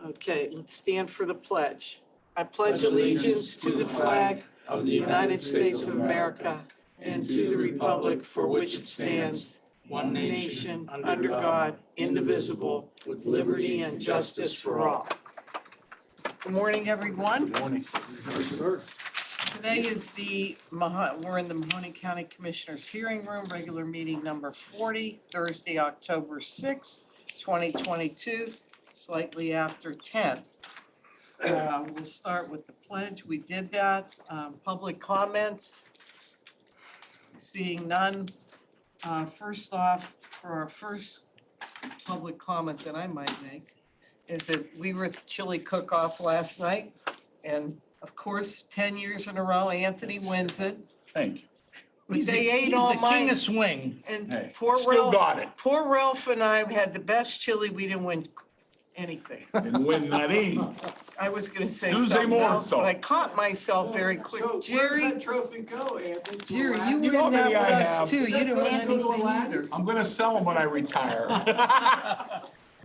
Okay, let's stand for the pledge. I pledge allegiance to the flag of the United States of America and to the republic for which it stands, one nation, under God, indivisible, with liberty and justice for all. Good morning, everyone. Good morning. Today is we're in the Mahoning County Commissioners Hearing Room, regular meeting number 40, Thursday, October 6th, 2022, slightly after 10. We'll start with the pledge. We did that. Public comments. Seeing none. First off, for our first public comment that I might make, is that we were at the chili cook-off last night, and of course, 10 years in a row, Anthony wins it. Thank you. But they ate all He's the king mine. of swing. And Hey, poor still Ralph, got it. poor Ralph and I had the best chili. We didn't win anything. And win nothing. I was gonna say Tuesday something morning, else, but I caught myself very So quick. where's Jerry, that trophy go, Anthony? Jerry, you You were know in how that many with I us have. too. You didn't win Does that go to anything Aladdin? either. I'm gonna sell them when I retire.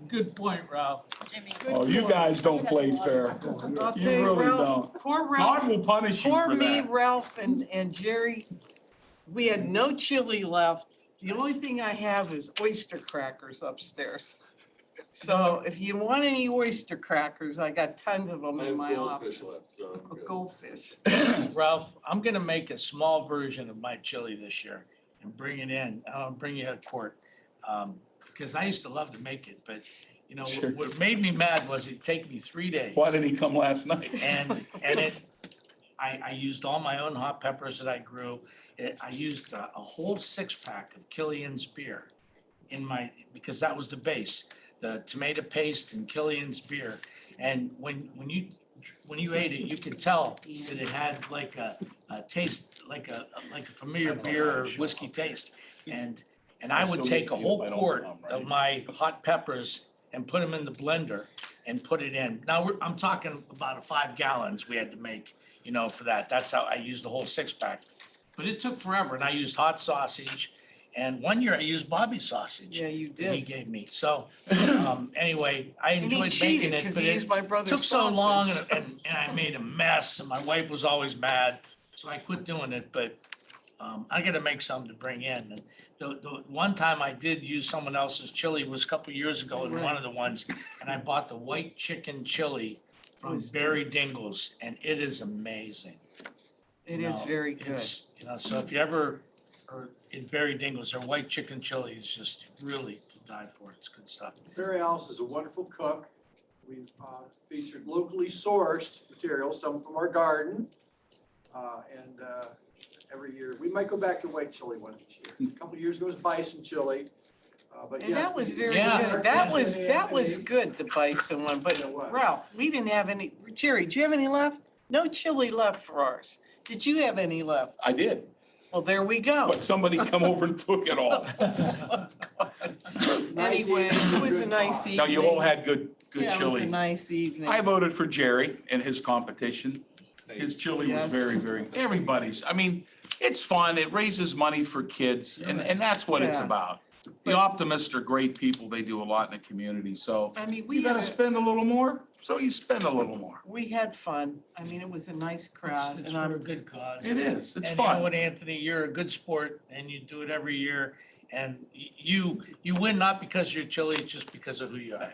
Good point, Ralph. Oh, you guys don't play fair. I'll You tell you, really Ralph, don't. poor God Ralph, will punish you poor for me, that. Ralph and Jerry. We had no chili left. The only thing I have is oyster crackers upstairs. So if you want any oyster crackers, I got tons of them in my office. Goldfish. Ralph, I'm gonna make a small version of my chili this year and bring it in. I'll bring you a quart. Because I used to love to make it, but you know, Sure. what made me mad was it'd take me 3 days. Why didn't he come last night? I used all my own hot peppers that I grew. I used a whole 6-pack of Killian's beer because that was the base, the tomato paste and Killian's beer. And when you ate it, you could tell that it had like a taste, like a familiar beer or whiskey taste. And I would take a whole quart of my hot peppers and put them in the blender and put it in. Now, I'm talking about 5 gallons we had to make, for that. That's how I used the whole 6-pack. But it took forever, and I used hot sausage. And one year I used Bobby's sausage. Yeah, you That he did. gave me. So, anyway, I And he enjoyed cheated making it, because but he it used my brother's took so long sausage. and I made a mess, and my wife was always mad. So I quit doing it, but I gotta make something to bring in. And the one time I did use someone else's chili was a couple years ago in one of the ones, and I bought the white chicken chili from Barry Dingle's, and it is amazing. It is very good. So if you ever are in Barry Dingle's, their white chicken chili is just really to die for. It's good stuff. Barry Alice is a wonderful cook. We've featured locally sourced materials, some from our garden. And every year, we might go back to white chili one each year. A couple of years ago it was bison chili. But And yes, that was we- very Yeah. good. That was good, the bison one, but It was. Ralph, we didn't have any. Jerry, do you have any left? No chili left for ours. Did you have any left? I did, Well, there we go. but somebody come over and took it all. Nice Anyway, evening, it was a good nice cause. evening. No, you all had good Yeah, it was a chili. nice evening. I voted for Jerry in his competition. His chili was Yes. very, everybody's. I mean, it's fun. It raises money for kids, and that's what it's Yeah. about. The optimists are great people. They do a lot in the community, so I mean, you gotta spend a little more, so you spend a little more. we had fun. I mean, it was a nice crowd It's and for a I'm, good cause. It is, it's And you know fun. what, Anthony, you're a good sport and you do it every year. And you win not because you're chili, it's just because of who you are.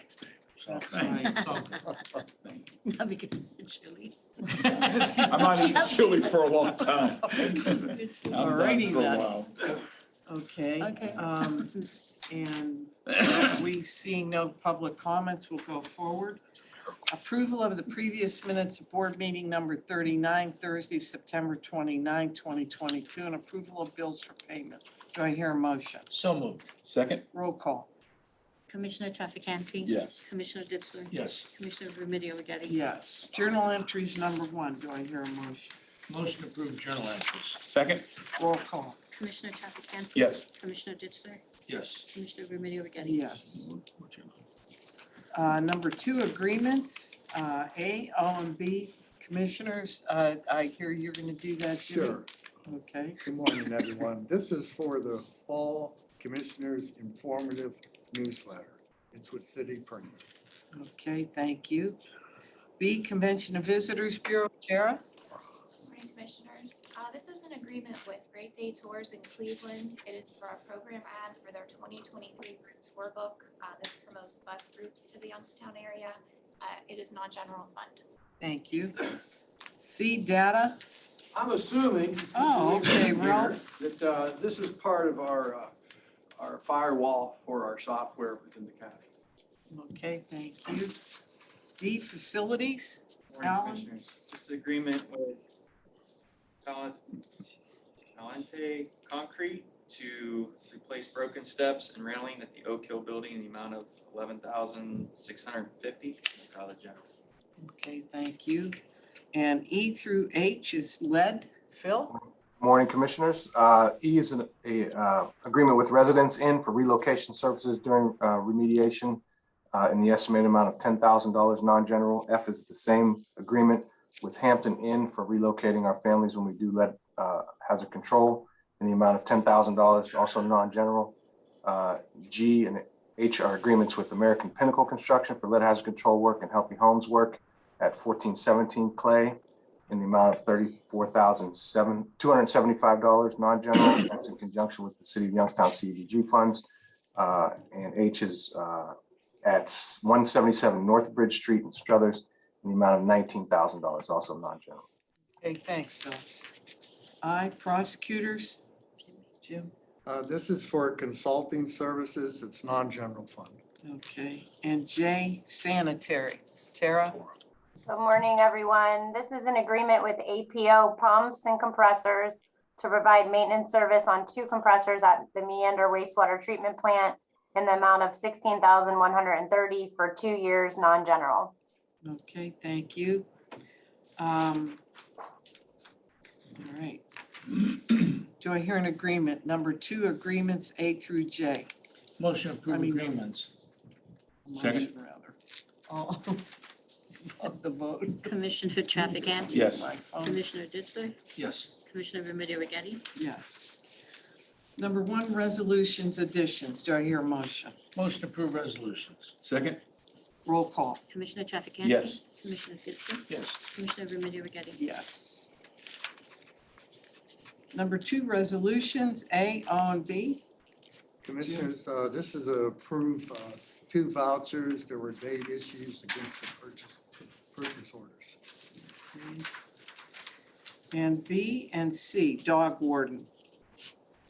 So, that's Thank right. it's all good. Not because it's chili. I'm not eating chili for a long time. I'm done Alrighty for a then. while. Okay. Okay. And we seeing no public comments, we'll go forward. Approval of the previous minutes of board meeting number 39, Thursday, September 29, 2022, and approval of bills for payment. Do I hear a motion? So moved. Second? Roll call. Commissioner Trafficante. Yes. Commissioner Ditzler. Yes. Commissioner Remedy Agati. Yes. Journal entries number 1. Do I hear a motion? Motion to approve journal entries. Second? Roll call. Commissioner Trafficante. Yes. Commissioner Ditzler. Yes. Commissioner Remedy Agati. Yes. Number 2, agreements, A, O, and B. Commissioners, I hear you're going to do that, Jimmy? Sure. Okay. Good morning, everyone. This is for the Fall Commissioners Informative Newsletter. It's with City Printing. Okay, thank you. B, Convention and Visitors Bureau, Tara? Morning, Commissioners. This is an agreement with Great Day Tours in Cleveland. It is for a program ad for their 2023 group tour book. This promotes bus groups to the Youngstown area. It is non-general fund. Thank you. C, Data? I'm assuming, since Mr. Oh, Williams okay, isn't here, Ralph. that this is part of our firewall for our software within the county. Okay, thank you. D, Facilities? Morning, Alan? Commissioners. This is agreement with Palente Concrete to replace broken steps and railing at the Oak Hill Building in the amount of $11,650. That's out of the general. Okay, thank you. And E through H is lead. Phil? Morning, Commissioners. E is an agreement with Residents Inn for relocation services during remediation in the estimated amount of $10,000 non-general. F is the same agreement with Hampton Inn for relocating our families when we do lead hazard control in the amount of $10,000, also non-general. G and H are agreements with American Pinnacle Construction for lead hazard control work and healthy homes work at 1417 Clay in the amount of $34,275 non-general. That's in conjunction with the City of Youngstown CDBG funds. And H is at 177 North Bridge Street in Struthers in the amount of $19,000, also non-general. Okay, thanks, Phil. I, Prosecutors? Jim? This is for consulting services. It's non-general fund. Okay. And J, Sanitary. Tara? Good morning, everyone. This is an agreement with APO Pumps and Compressors to provide maintenance service on 2 compressors at the Meander wastewater treatment plant in the amount of $16,130 for 2 years, non-general. Okay, thank you. All right. Do I hear an agreement? Number 2, agreements A through J. Motion to I approve mean- agreements. Second. Motion, rather. All of the vote. Commissioner Trafficant. Yes. My phone. Commissioner Ditzler. Yes. Commissioner Remedy Agati. Yes. Number 1, resolutions additions. Do I hear a motion? Motion to approve resolutions. Second? Roll call. Commissioner Trafficant. Yes. Commissioner Ditzler. Yes. Commissioner Remedy Agati. Yes. Number 2, resolutions A, O, and B. Commissioners, this is approved 2 vouchers. There were date issues against the purchase orders. And B and C, dog warden.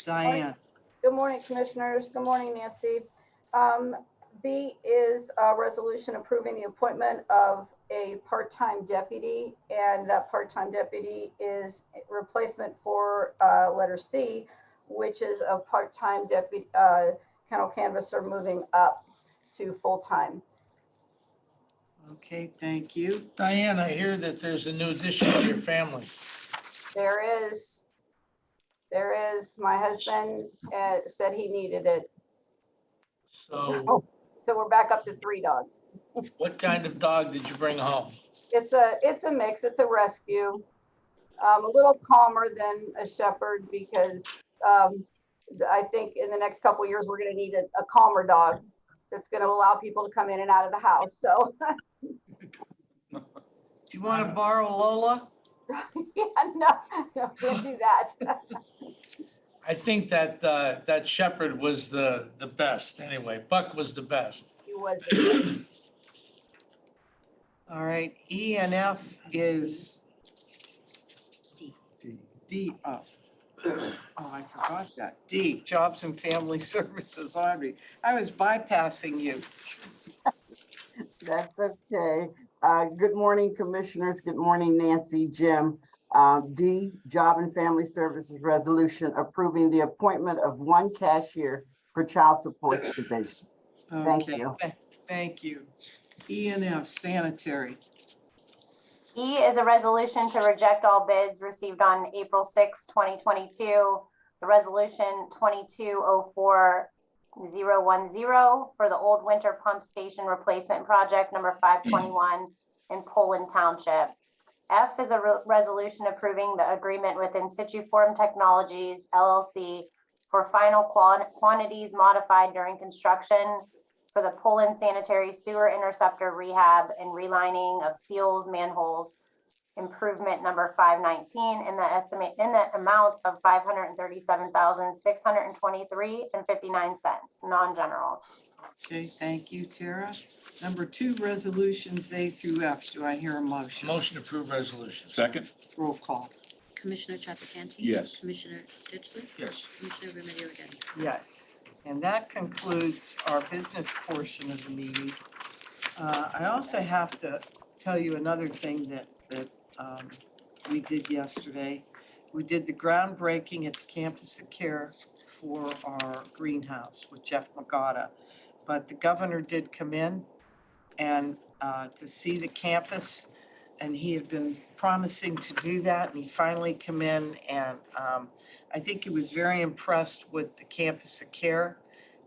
Diane. Good morning, Commissioners. Good morning, Nancy. B is a resolution approving the appointment of a part-time deputy, and that part-time deputy is a replacement for letter C, which is a part-time deputy kennel canvasser moving up to full-time. Okay, thank you. Diane, I hear that there's a new addition to your family. There is. My husband said he needed it. So So we're back up to 3 dogs. what kind of dog did you bring home? It's a mix. It's a rescue. A little calmer than a shepherd because I think in the next couple of years we're going to need a calmer dog that's going to allow people to come in and out of the house. So Do you want to borrow Lola? yeah, no, can't do that. I think that that shepherd was the best anyway. Buck was the best. He was. All right, E and F is D. D. Oh, I forgot that. D, Jobs and Family Services, Audrey. I was bypassing you. That's okay. Good morning, Commissioners. Good morning, Nancy, Jim. D, Job and Family Services Resolution approving the appointment of 1 cashier for Child Support Division. Thank Okay, you. Thank you. E and F, sanitary. E is a resolution to reject all bids received on April 6, 2022. The resolution 2204010 for the old winter pump station replacement project number 521 in Poland Township. F is a resolution approving the agreement with In Situ Form Technologies LLC for final quantities modified during construction. for the Poland sanitary sewer interceptor rehab and relining of seals, manholes, improvement number 519 in the amount of $537,623.59, non-general. Okay, thank you, Tara. Number 2, resolutions A through F. Do I hear a motion? Motion to approve resolutions. Second? Roll call. Commissioner Trafficante. Yes. Commissioner Ditzler. Yes. Commissioner Remedy Agati. Yes, and that concludes our business portion of the meeting. I also have to tell you another thing that we did yesterday. We did the groundbreaking at the Campus of Care for our greenhouse with Jeff Magada. But the governor did come in and to see the campus, and he had been promising to do that, and he finally come in, and I think he was very impressed with the Campus of Care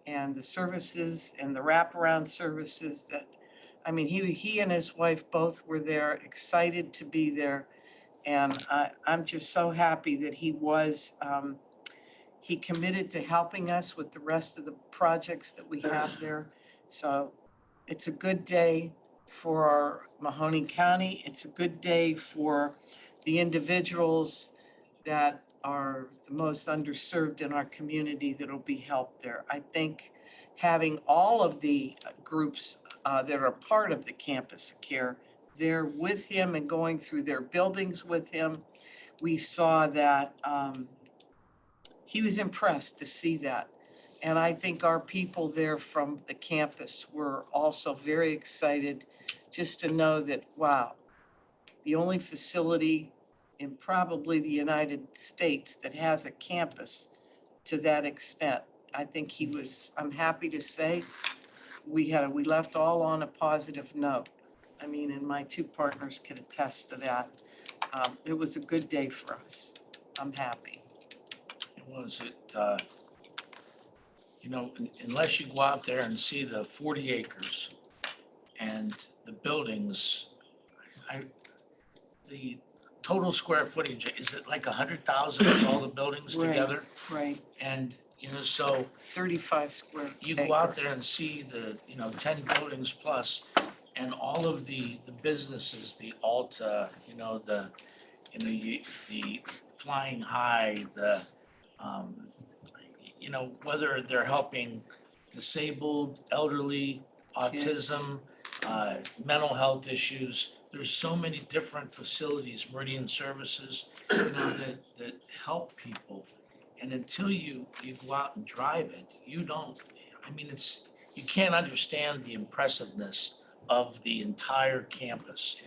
and the services and the wraparound services that, I mean, he and his wife both were there, excited to be there. And I'm just so happy that he committed to helping us with the rest of the projects that we have there. So it's a good day for our Mahoning County. It's a good day for the individuals that are the most underserved in our community that'll be helped there. I think having all of the groups that are part of the Campus of Care there with him and going through their buildings with him, we saw that he was impressed to see that. And I think our people there from the campus were also very excited just to know that, wow, the only facility in probably the United States that has a campus to that extent. I think I'm happy to say, we left all on a positive note. I mean, and my 2 partners could attest to that. It was a good day for us. I'm happy. Unless you go out there and see the 40 acres and the buildings, the total square footage, is it like 100,000 with all the buildings Right. together? Right, And, so 35 square you go out there acres. and see the, 10 buildings plus and all of the businesses, the Alta, the Flying High, whether they're helping disabled, elderly, autism, mental health issues. There's so many different facilities, Meridian Services, that help people. And until you go out and drive it, you can't understand the impressiveness of the entire campus.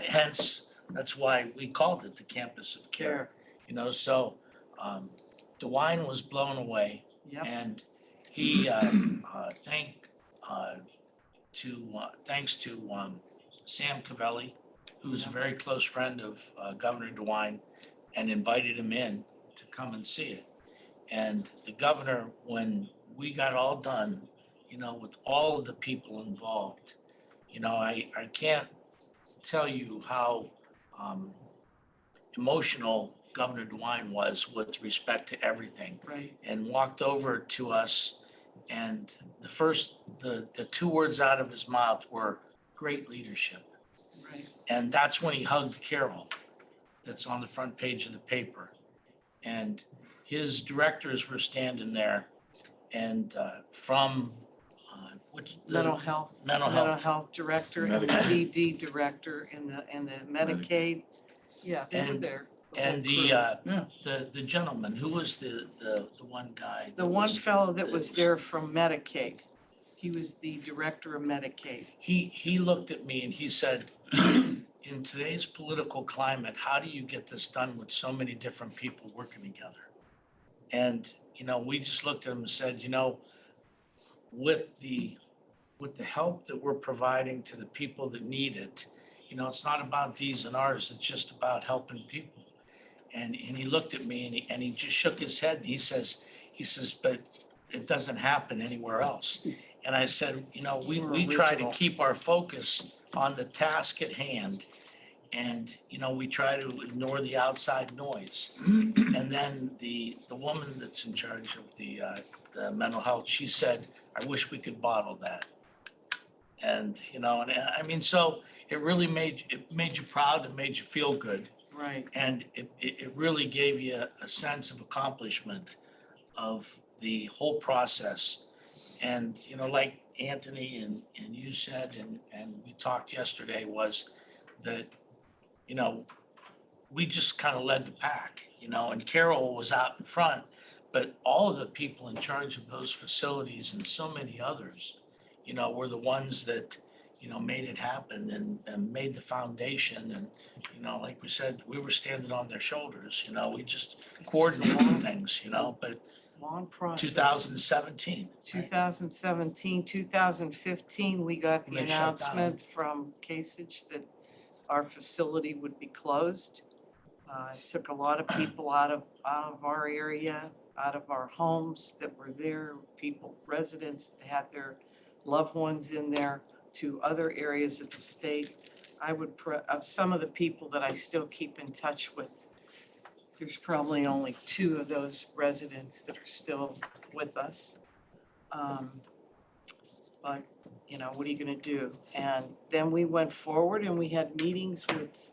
Hence, that's why we called it the Campus of Care. So DeWine was blown away. Yep. And he thanks to Sam Cavelli, who's a very close friend of Governor DeWine, and invited him in to come and see it. And the governor, when we got all done, with all of the people involved, I can't tell you how emotional Governor DeWine was with respect to everything. Right. And walked over to us, and the 2 words out of his mouth were great leadership. Right. And that's when he hugged Carol, that's on the front page of the paper. And his directors were standing there, and from Mental health. Mental health. Director and the DD director and the Medicaid. Yeah, they were there. And whole the gentleman, who was the one guy? The one fellow that was there from Medicaid, he was the director of Medicaid. He looked at me and he said, in today's political climate, how do you get this done with so many different people working together? And, we just looked at him and said, with the help that we're providing to the people that need it, it's not about these and ours, it's just about helping people. And he looked at me and he just shook his head and he says, but it doesn't happen anywhere else. And I said, we try to keep our focus on the task at hand. And, you know, we try to ignore the outside noise. And then the woman that's in charge of the mental health, she said, I wish we could bottle that. And, you know, and I mean, so it really made you proud, it made you feel good. Right. And it really gave you a sense of accomplishment of the whole process. And, you know, like Anthony and you said, and we talked yesterday, was that, you know, we just kind of led the pack, you know, and Carol was out in front. But all of the people in charge of those facilities and so many others, you know, were the ones that, you know, made it happen and made the foundation. And, you know, like we said, we were standing on their shoulders, you know, we just coordinated things, you know, but Long process. 2017. 2017, 2015, we got the They shut down. announcement from Kasich that our facility would be closed. It took a lot of people out of our area, out of our homes that were there, people, residents that had their loved ones in there, to other areas of the state. Of some of the people that I still keep in touch with, there's probably only 2 of those residents that are still with us. But, you know, what are you gonna do? And then we went forward and we had meetings with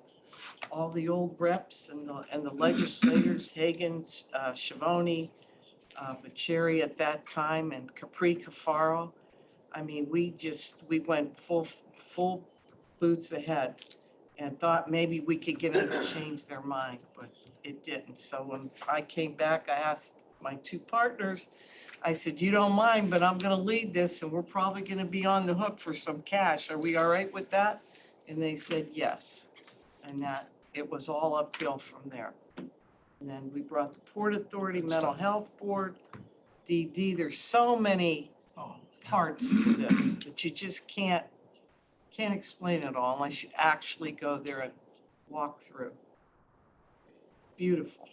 all the old reps and the legislators, Hagan, Schiavone, Bucieri at that time, and Capri Cafaro. I mean, we went full boots ahead and thought maybe we could get them to change their mind, but it didn't. So when I came back, I asked my 2 partners, I said, you don't mind, but I'm gonna lead this and we're probably gonna be on the hook for some cash. Are we all right with that? And they said yes. And that, it was all uphill from there. And then we brought the Port Authority, Mental Health Board, DD. There's so many parts to this that you just can't explain it all unless you actually go there and walk through. Beautiful.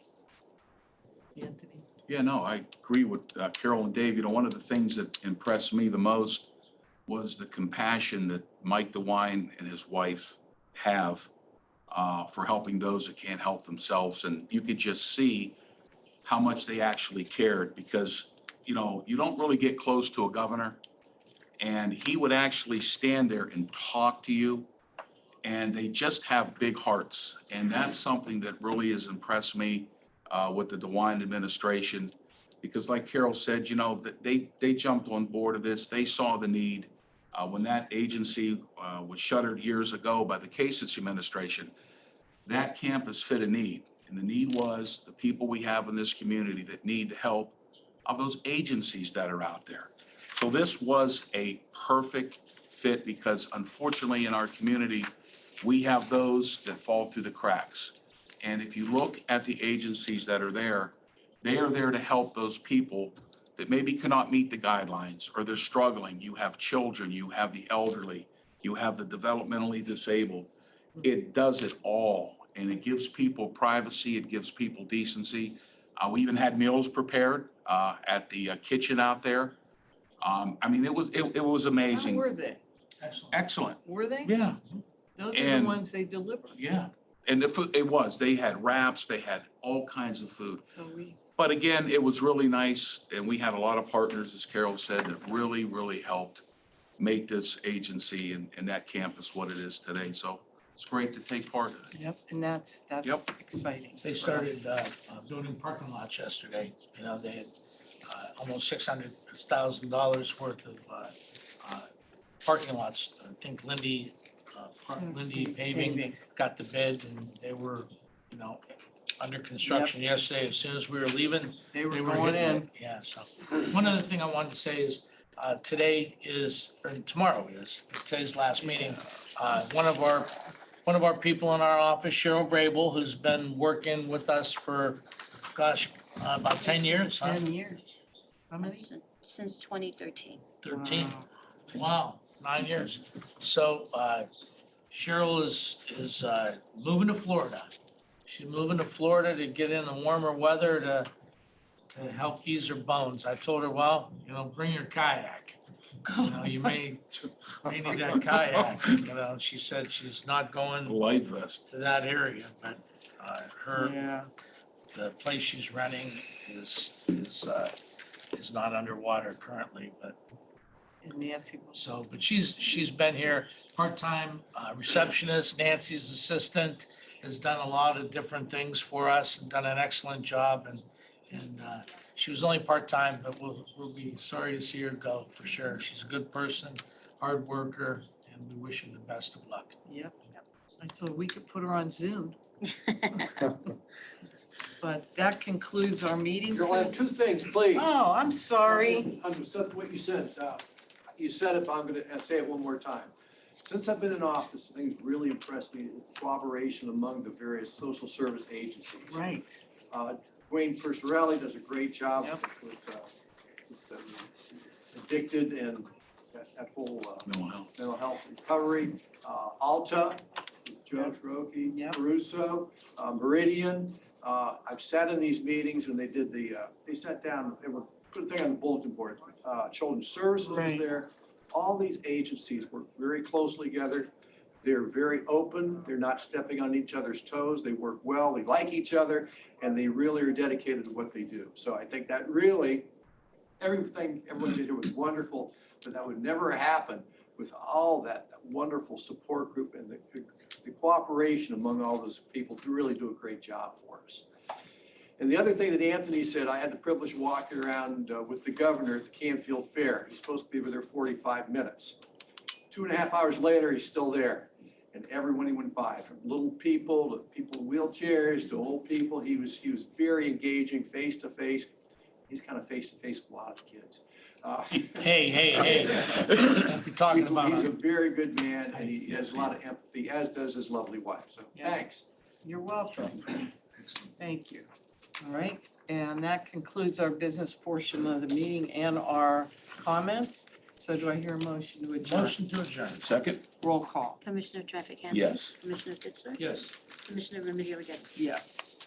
Anthony? Yeah, no, I agree with Carol and Dave. You know, one of the things that impressed me the most was the compassion that Mike DeWine and his wife have for helping those that can't help themselves. And you could just see how much they actually cared, because, you know, you don't really get close to a governor, and he would actually stand there and talk to you, and they just have big hearts. And that's something that really has impressed me with the DeWine administration, because like Carol said, you know, that they jumped on board of this. They saw the need. When that agency was shuttered years ago by the Kasich administration, that campus fit a need. And the need was the people we have in this community that need the help of those agencies that are out there. So this was a perfect fit, because unfortunately in our community, we have those that fall through the cracks. And if you look at the agencies that are there, they are there to help those people that maybe cannot meet the guidelines, or they're struggling. You have children, you have the elderly, you have the developmentally disabled. It does it all, and it gives people privacy, it gives people decency. We even had meals prepared at the kitchen out there. I mean, it was amazing. How were they? Excellent. Were they? Yeah. Those are the And- ones they delivered. Yeah. And the food, they had wraps, they had all kinds of food. So But again, it was really nice, and we had a lot of partners, as Carol said, that really, really helped make this agency and that campus what it is today. So it's great to take part in it. Yep, and that's Yep. exciting. They for us. started building parking lots yesterday. You know, they had almost $600,000 worth of parking lots. I think Lindy Paving got the bid, and they were, you know, under construction yesterday. As soon as we were leaving, They were going hitting in. it. Yeah, so one other thing I wanted to say is today is, or tomorrow is, today's last meeting. One of our people in our office, Cheryl Vrabel, who's been working with us for, gosh, about 10 years, huh? 10 years. How many? Since 2013. 13. Wow, 9 years. So Cheryl is moving to Florida. She's moving to Florida to get in the warmer weather to help ease her bones. I told her, well, you know, bring your kayak, You know, you may need that kayak, you know, she said she's not going Life vest. to that area, but her, Yeah, the place she's renting is not underwater currently, but and Nancy will. so, but she's been here, part-time receptionist, Nancy's assistant, has done a lot of different things for us and done an excellent job, and she was only part-time, but we'll be sorry to see her go, for sure. She's a good person, hard worker, and we wish her the best of luck. Yep. I told we could put her on Zoom. But that concludes our meeting. You'll have two things, please. Oh, I'm sorry. What you said, you said it, but I'm gonna say it one more time. Since I've been in office, things really impressed me, is the cooperation among the various social service agencies. Right. Wayne Persorelli does a great job Yep. with addicted and that whole Mental health. mental health recovery. Alta, with Joe Trocchi, Yep. Caruso, Meridian. I've sat in these meetings and they sat down, they were, put a thing on the bulletin board. Children's Services was Right. there. All these agencies work very closely together. They're very open. They're not stepping on each other's toes. They work well. They like each other, and they really are dedicated to what they do. So I think that really, everything everyone did here was wonderful, but that would never happen with all that wonderful support group and the cooperation among all those people to really do a great job for us. And the other thing that Anthony said, I had the privilege of walking around with the governor at the Canfield Fair. He's supposed to be over there 45 minutes. 2.5 hours later, he's still there. And everyone he went by, from little people to people in wheelchairs to old people, he was very engaging, face to face. He's kind of face to face with a lot of kids. Hey, don't be talking about He's a her. very good man, and he has a lot of empathy, as does his lovely wife. So Yeah. thanks. You're welcome. Thank you. All right, and that concludes our business portion of the meeting and our comments. So do I hear a motion to adjourn? Motion to adjourn. Second? Roll call. Commissioner Trafficant. Yes. Commissioner Fitzler. Yes. Commissioner Remedy Agati. Yes.